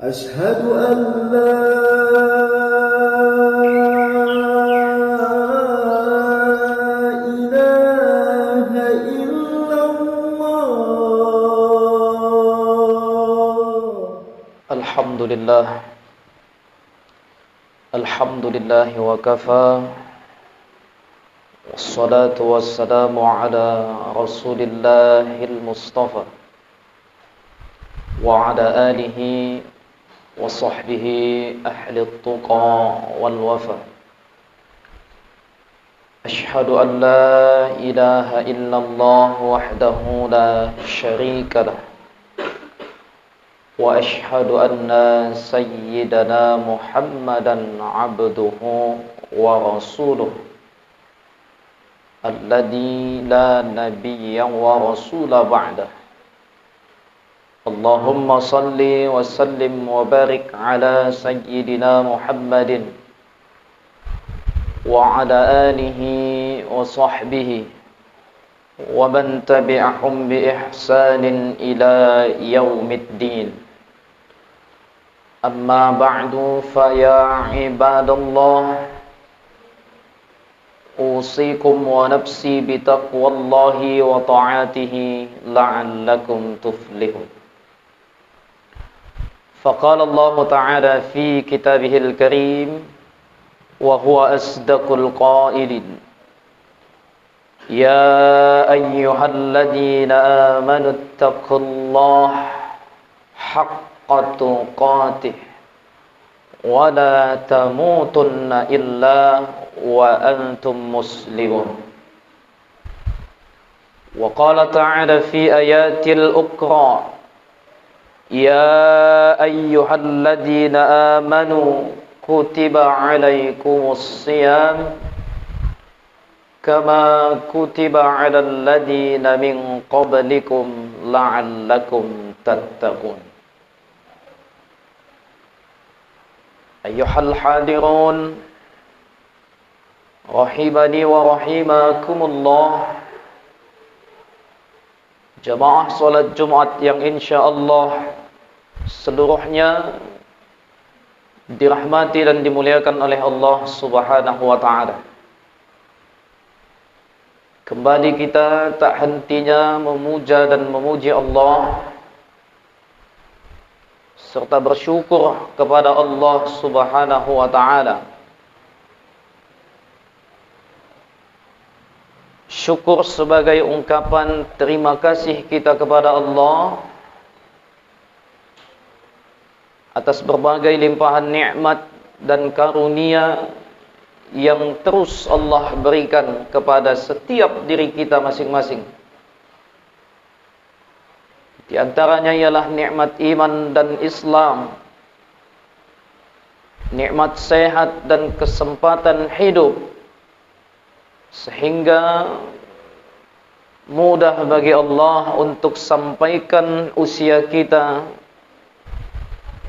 أشهد أن لا إله إلا الله. الحمد لله وكفى، والصلاة والسلام على رسول الله المصطفى وعلى آله وصحبه أهل التقى والوفا. أشهد أن لا إله إلا الله وحده لا شريك له، وأشهد أن سيدنا محمدا عبده ورسوله الذي لا نبي ورسول بعده. اللهم صل وسلم وبارك على سيدنا محمد وعلى آله وصحبه ومن تبعهم بإحسان إلى يوم الدين. أما بعد، فيا عباد الله، أوصيكم ونفسي بتقوى الله وطاعته لعلكم تفلحون. فقال الله تعالى في كتابه الكريم وهو أصدق القائلين: يا أيها الذين آمنوا اتقوا الله حق تقاته ولا تموتن إلا وأنتم مسلمون. وقال تعالى في آيات الأخرى: يا أيها الذين آمنوا كتب عليكم الصيام كما كتب على الذين من قبلكم لعلكم تتقون. أيها الحاضرون rahimani wa rahimakumullah, jamaah salat Jumat yang insyaallah seluruhnya dirahmati dan dimuliakan oleh Allah Subhanahu wa taala. Kembali kita tak hentinya memuja dan memuji Allah serta bersyukur kepada Allah Subhanahu wa taala. Syukur sebagai ungkapan terima kasih kita kepada Allah atas berbagai limpahan nikmat dan karunia yang terus Allah berikan kepada setiap diri kita masing-masing. Di antaranya ialah nikmat iman dan Islam, nikmat sehat dan kesempatan hidup, sehingga mudah bagi Allah untuk sampaikan usia kita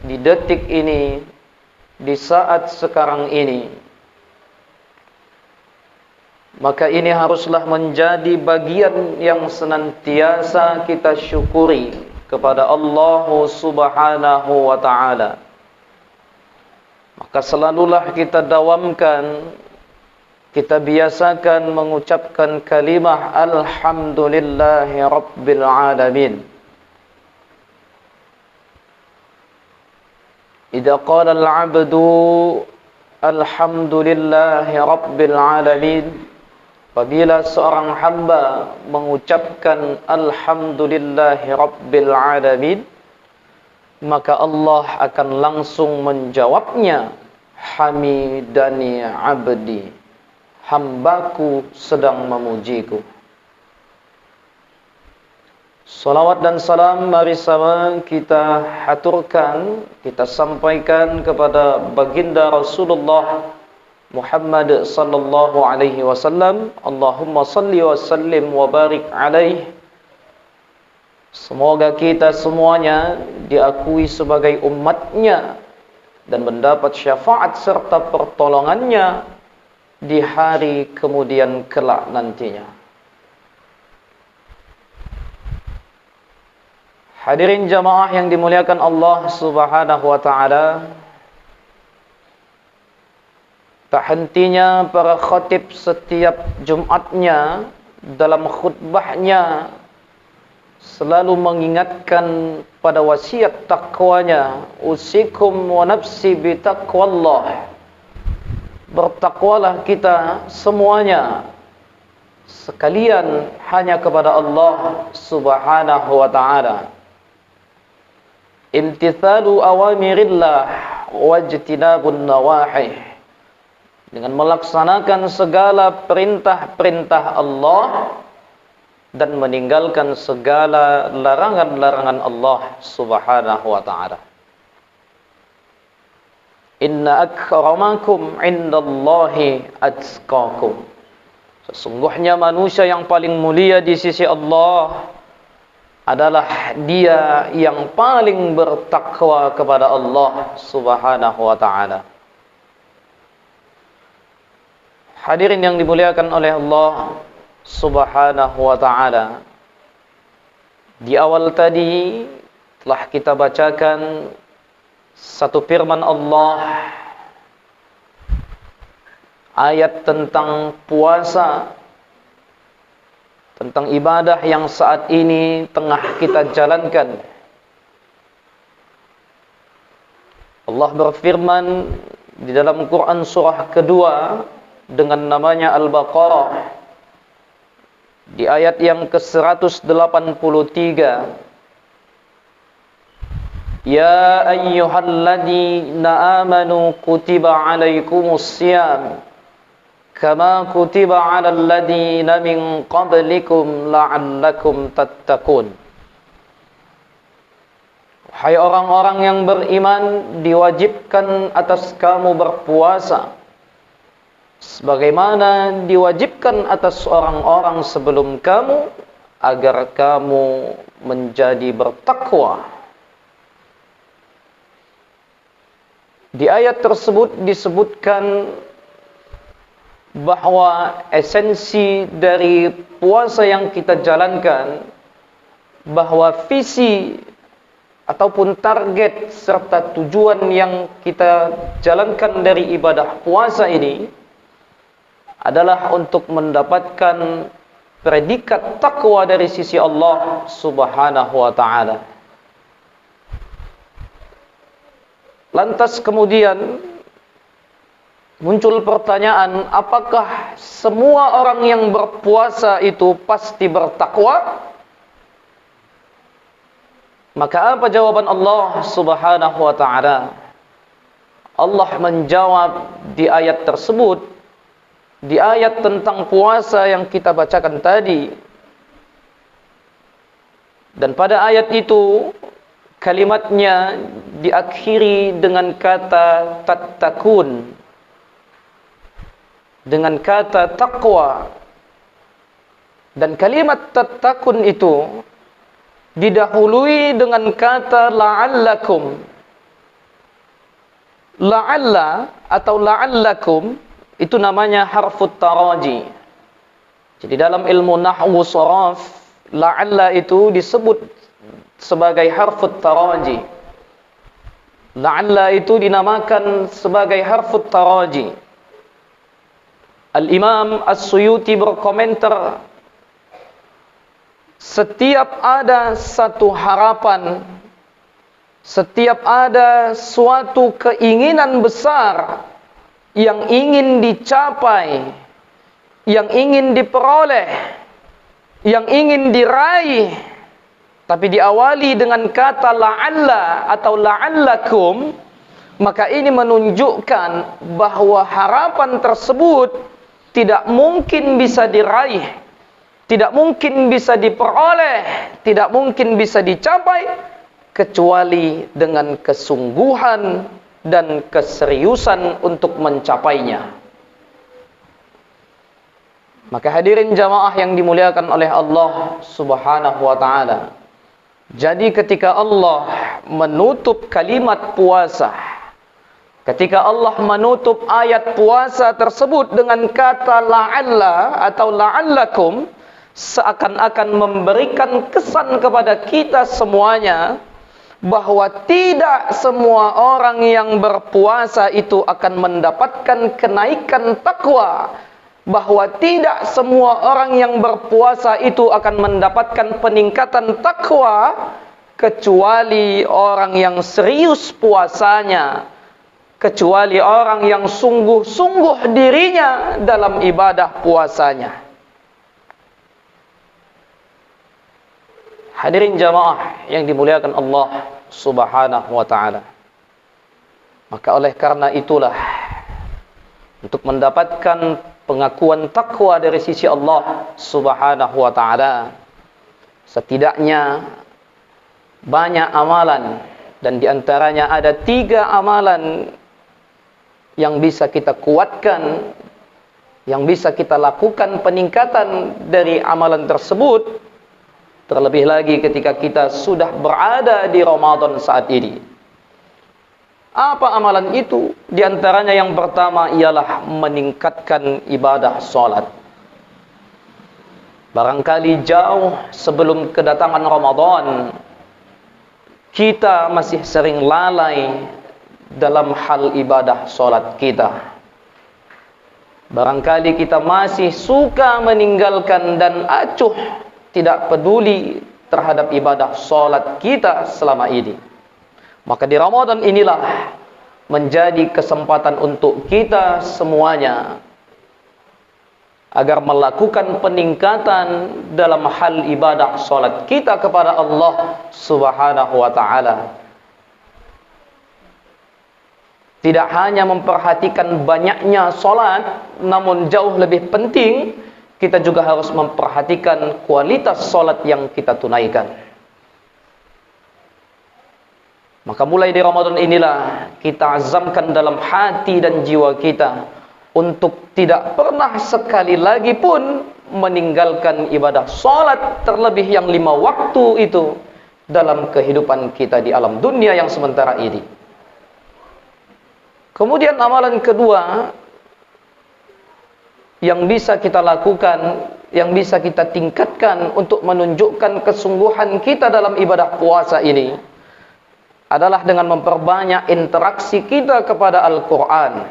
di detik ini, di saat sekarang ini. Maka ini haruslah menjadi bagian yang senantiasa kita syukuri kepada Allah Subhanahu wa ta'ala. Maka selalulah kita dawamkan, kita biasakan mengucapkan kalimah alhamdulillahi rabbil alamin. Idza qala al-'abdu alhamdulillahi rabbil alamin, apabila seorang hamba mengucapkan alhamdulillahi rabbil alamin, maka Allah akan langsung menjawabnya, hamidani abdi, hambaku sedang memujiku. Salawat dan salam mari sama kita haturkan, kita sampaikan kepada baginda Rasulullah Muhammad sallallahu alaihi wasallam. Allahumma salli wa sallim wa barik alaihi. Semoga kita semuanya diakui sebagai umatnya dan mendapat syafaat serta pertolongannya di hari kemudian kelak nantinya. Hadirin jamaah yang dimuliakan Allah Subhanahu wa taala, tak hentinya para khatib setiap Jumatnya dalam khutbahnya selalu mengingatkan pada wasiat takwanya, usikum wa nafsi bi taqwallah. Bertakwalah kita semuanya sekalian hanya kepada Allah Subhanahu wa taala. Imtithalu awamirillah wajtinabun nawahih. Dengan melaksanakan segala perintah-perintah Allah dan meninggalkan segala larangan-larangan Allah Subhanahu wa taala. Inna akramakum indallahi atqakum. Sesungguhnya manusia yang paling mulia di sisi Allah adalah dia yang paling bertakwa kepada Allah Subhanahu wa taala. Hadirin yang dimuliakan oleh Allah Subhanahu wa taala, di awal tadi telah kita bacakan satu firman Allah, ayat tentang puasa, tentang ibadah yang saat ini tengah kita jalankan. Allah berfirman di dalam Quran surah kedua dengan namanya Al-Baqarah, di ayat yang ke-183, Ya ayyuhalladzina amanu kutiba alaikumusiyam kama kutiba 'alal ladzina min qablikum la'allakum tattaqun. Hai orang-orang yang beriman, diwajibkan atas kamu berpuasa sebagaimana diwajibkan atas orang-orang sebelum kamu agar kamu menjadi bertakwa. Di ayat tersebut disebutkan bahwa esensi dari puasa yang kita jalankan, bahwa visi ataupun target serta tujuan yang kita jalankan dari ibadah puasa ini adalah untuk mendapatkan predikat takwa dari sisi Allah Subhanahu wa taala. Lantas kemudian muncul pertanyaan, apakah semua orang yang berpuasa itu pasti bertakwa? Maka apa jawaban Allah Subhanahu wa taala? Allah menjawab di ayat tersebut, di ayat tentang puasa yang kita bacakan tadi. Dan pada ayat itu kalimatnya diakhiri dengan kata tattaqun, dengan kata takwa. Dan kalimat tattaqun itu didahului dengan kata la'allakum. La'alla atau la'allakum itu namanya harfut taraji. Jadi dalam ilmu nahwu sharaf, la'alla itu disebut sebagai harfut taraji. La'alla itu dinamakan sebagai harfut taraji. Al-Imam As-Suyuti berkomentar, setiap ada satu harapan, setiap ada suatu keinginan besar yang ingin dicapai, yang ingin diperoleh, yang ingin diraih, tapi diawali dengan kata la'alla atau la'allakum, maka ini menunjukkan bahwa harapan tersebut tidak mungkin bisa diraih, tidak mungkin bisa diperoleh, tidak mungkin bisa dicapai kecuali dengan kesungguhan dan keseriusan untuk mencapainya. Maka hadirin jamaah yang dimuliakan oleh Allah Subhanahu wa taala, jadi ketika Allah menutup kalimat puasa, ketika Allah menutup ayat puasa tersebut dengan kata la'alla atau la'allakum, seakan-akan memberikan kesan kepada kita semuanya bahwa tidak semua orang yang berpuasa itu akan mendapatkan kenaikan takwa, bahwa tidak semua orang yang berpuasa itu akan mendapatkan peningkatan takwa, kecuali orang yang serius puasanya, kecuali orang yang sungguh-sungguh dirinya dalam ibadah puasanya. Hadirin jamaah yang dimuliakan Allah Subhanahu wa ta'ala. Maka oleh karena itulah, untuk mendapatkan pengakuan takwa dari sisi Allah Subhanahu wa ta'ala, setidaknya banyak amalan, dan diantaranya ada 3 amalan yang bisa kita kuatkan, yang bisa kita lakukan peningkatan dari amalan tersebut. Terlebih lagi ketika kita sudah berada di Ramadan saat ini. Apa amalan itu? Di antaranya yang pertama ialah meningkatkan ibadah salat. Barangkali jauh sebelum kedatangan Ramadan, kita masih sering lalai dalam hal ibadah salat kita. Barangkali kita masih suka meninggalkan dan acuh, tidak peduli terhadap ibadah salat kita selama ini. Maka di Ramadan inilah menjadi kesempatan untuk kita semuanya agar melakukan peningkatan dalam hal ibadah salat kita kepada Allah Subhanahu wa ta'ala. Tidak hanya memperhatikan banyaknya salat, namun jauh lebih penting kita juga harus memperhatikan kualitas salat yang kita tunaikan. Maka mulai di Ramadan inilah kita azamkan dalam hati dan jiwa kita untuk tidak pernah sekali lagi pun meninggalkan ibadah salat, terlebih yang 5 waktu itu dalam kehidupan kita di alam dunia yang sementara ini. Kemudian amalan kedua yang bisa kita lakukan, yang bisa kita tingkatkan untuk menunjukkan kesungguhan kita dalam ibadah puasa ini adalah dengan memperbanyak interaksi kita kepada Al-Quran.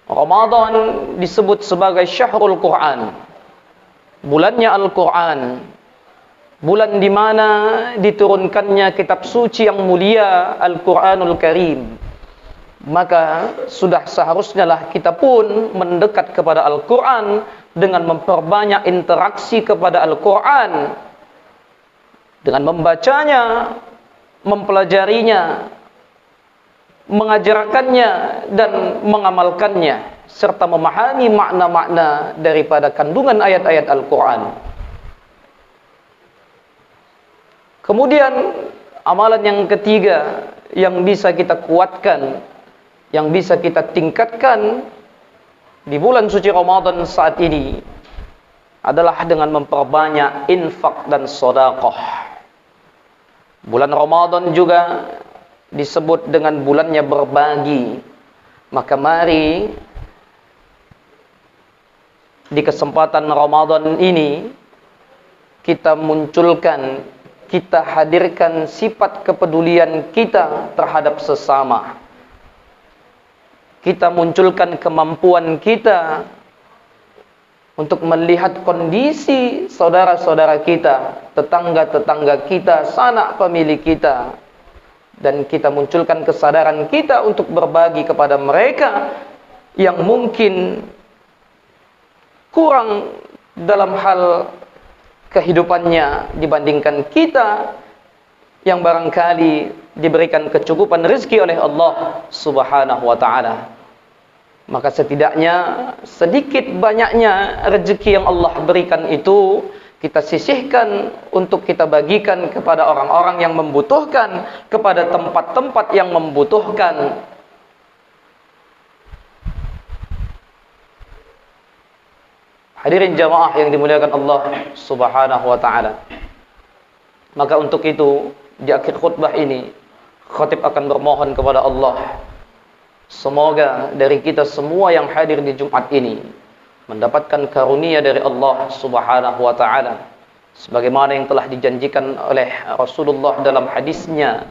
Ramadan disebut sebagai Syahrul Quran, bulannya Al-Quran, bulan di mana diturunkannya kitab suci yang mulia Al-Quranul Karim. Maka sudah seharusnya lah kita pun mendekat kepada Al-Quran dengan memperbanyak interaksi kepada Al-Quran, dengan membacanya, mempelajarinya, mengajarkannya dan mengamalkannya, serta memahami makna-makna daripada kandungan ayat-ayat Al-Quran. Kemudian amalan yang ketiga yang bisa kita kuatkan, yang bisa kita tingkatkan di bulan suci Ramadan saat ini adalah dengan memperbanyak infak dan sedekah. Bulan Ramadan juga disebut dengan bulannya berbagi. Maka mari di kesempatan Ramadan ini kita munculkan, kita hadirkan sifat kepedulian kita terhadap sesama. Kita munculkan kemampuan kita untuk melihat kondisi saudara-saudara kita, tetangga-tetangga kita, sanak pemilih kita, dan kita munculkan kesadaran kita untuk berbagi kepada mereka yang mungkin kurang dalam hal kehidupannya dibandingkan kita yang barangkali diberikan kecukupan rezeki oleh Allah Subhanahu wa ta'ala. Maka setidaknya sedikit banyaknya rezeki yang Allah berikan itu kita sisihkan untuk kita bagikan kepada orang-orang yang membutuhkan, kepada tempat-tempat yang membutuhkan. Hadirin jamaah yang dimuliakan Allah Subhanahu wa ta'ala. Maka untuk itu di akhir khutbah ini khatib akan bermohon kepada Allah, semoga dari kita semua yang hadir di Jumat ini mendapatkan karunia dari Allah Subhanahu wa taala sebagaimana yang telah dijanjikan oleh Rasulullah dalam hadisnya,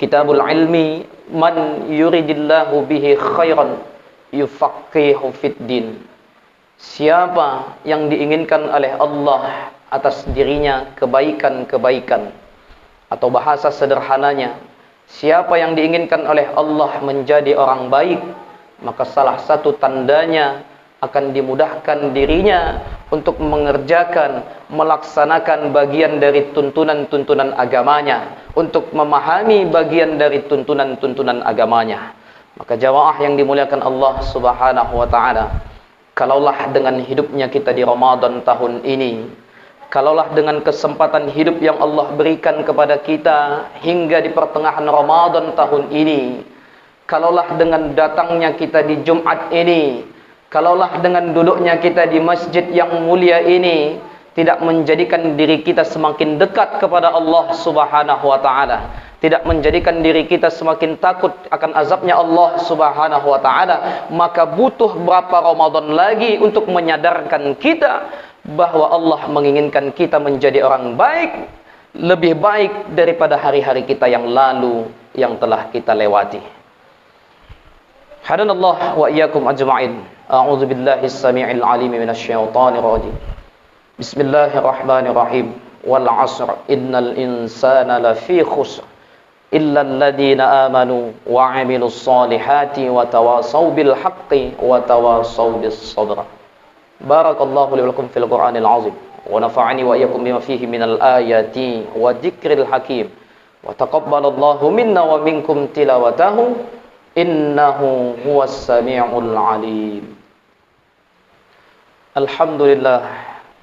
Kitabul Ilmi, man yuridillahu bihi khairan yufaqihu fid din. Siapa yang diinginkan oleh Allah atas dirinya kebaikan-kebaikan, atau bahasa sederhananya, siapa yang diinginkan oleh Allah menjadi orang baik, maka salah satu tandanya akan dimudahkan dirinya untuk mengerjakan, melaksanakan bagian dari tuntunan-tuntunan agamanya, untuk memahami bagian dari tuntunan-tuntunan agamanya. Maka jamaah yang dimuliakan Allah Subhanahu wa taala, kalaulah dengan hidupnya kita di Ramadan tahun ini, kalaulah dengan kesempatan hidup yang Allah berikan kepada kita hingga di pertengahan Ramadan tahun ini, kalaulah dengan datangnya kita di Jumat ini, kalaulah dengan duduknya kita di masjid yang mulia ini tidak menjadikan diri kita semakin dekat kepada Allah Subhanahu wa taala, tidak menjadikan diri kita semakin takut akan azabnya Allah Subhanahu wa taala, maka butuh berapa Ramadan lagi untuk menyadarkan kita bahwa Allah menginginkan kita menjadi orang baik, lebih baik daripada hari-hari kita yang lalu yang telah kita lewati. Hadanallah wa iyyakum ajma'in. A'udzu billahi as-sami'il 'alim minasy syaithanir rajim. Bismillahirrahmanirrahim. Wal 'asr innal insana lafi khusr illa alladziina amanu wa 'amilus solihati wa tawasaw bil haqqi wa tawasaw bis sabr. Barakallahu li wa lakum fil Qur'anil 'azim wa nafa'ani wa iyyakum bima fihi minal ayati wa dzikril hakim wa taqabbalallahu minna wa minkum tilawatahu innahu huwas sami'ul 'alim. Alhamdulillah,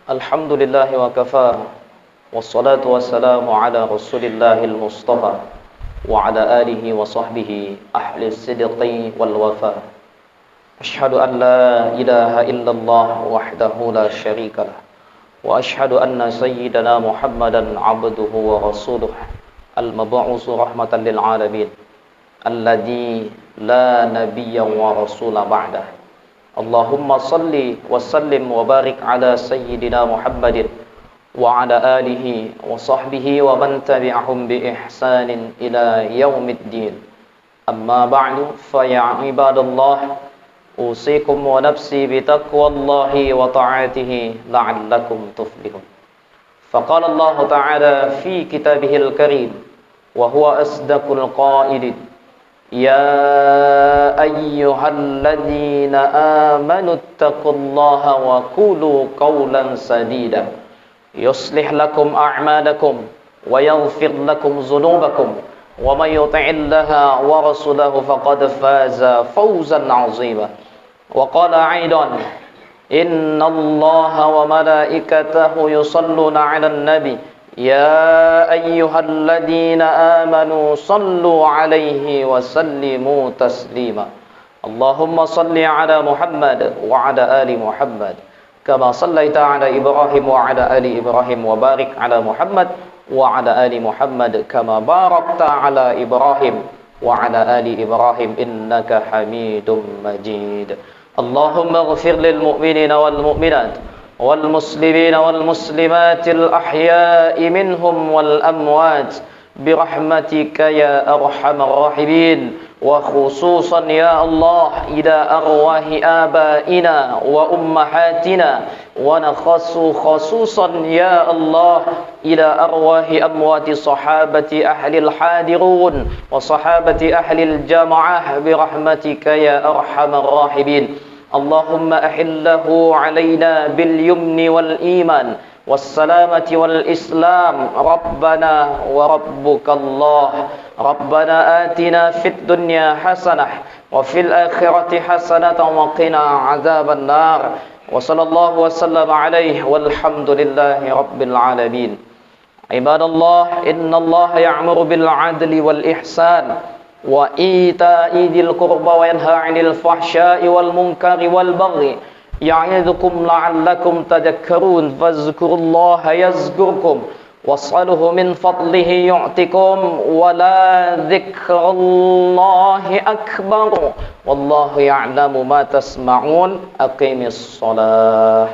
alhamdulillah wa kafa, wassalatu wassalamu ala rasulillahil mustafa wa ala alihi wa sahbihi ahli sidqi wal wafa. Ashhadu an la ilaha illallah wahdahu la syarika lah, wa ashhadu anna sayyidana Muhammadan abduhu wa rasuluh al-mab'usu rahmatan lil alamin alladzi la nabiyya wa rasula ba'dah. Allahumma salli wa sallim wa barik ala sayyidina Muhammadin wa ala alihi wa sahbihi wa man tabi'ahum bi ihsanin ila yaumiddin. Amma ba'du, fa ya ibadallah, usikum wa nafsi bi taqwallahi wa ta'atihi la'allakum tuflihun. Faqala Allah ta'ala fi kitabihil karim wa huwa asdaqul qailin, يا أيها الذين آمنوا اتقوا الله وقولوا قولا سديدا يصلح لكم أعمالكم ويغفر لكم ذنوبكم ومن يطع الله ورسوله فقد فاز فوزا عظيما. وقال أيضا إن الله وملائكته يصلون على النبي يا أيها الذين آمنوا صلوا عليه وسلموا تسليما. اللهم صل على محمد وعلى آل محمد كما صليت على إبراهيم وعلى آل إبراهيم وبارك على محمد وعلى آل محمد كما باركت على إبراهيم وعلى آل إبراهيم إنك حميد مجيد. اللهم اغفر للمؤمنين والمؤمنات والمسلمين والمسلمات الأحياء منهم والأموات برحمتك يا أرحم الراحمين، وخصوصا يا الله إلى أرواح آبائنا وأمهاتنا، ونخص خصوصا يا الله إلى أرواح أموات صحابة أهل الحاضرون وصحابة أهل الجامعة برحمتك يا أرحم الراحمين. اللهم أحله علينا باليمن والإيمان والسلامة والإسلام ربنا وربك الله. ربنا آتنا في الدنيا حسنة وفي الآخرة حسنة وقنا عذاب النار. وصلى الله وسلم عليه والحمد لله رب العالمين. عباد الله، إن الله يأمر بالعدل والإحسان وإيتاء ذي القربى وينهى عن الفحشاء والمنكر والبغي يعظكم لعلكم تذكرون. فاذكروا الله يذكركم واسأله من فضله يعطكم ولا ذكر الله أكبر والله يعلم ما تسمعون أقيم الصلاة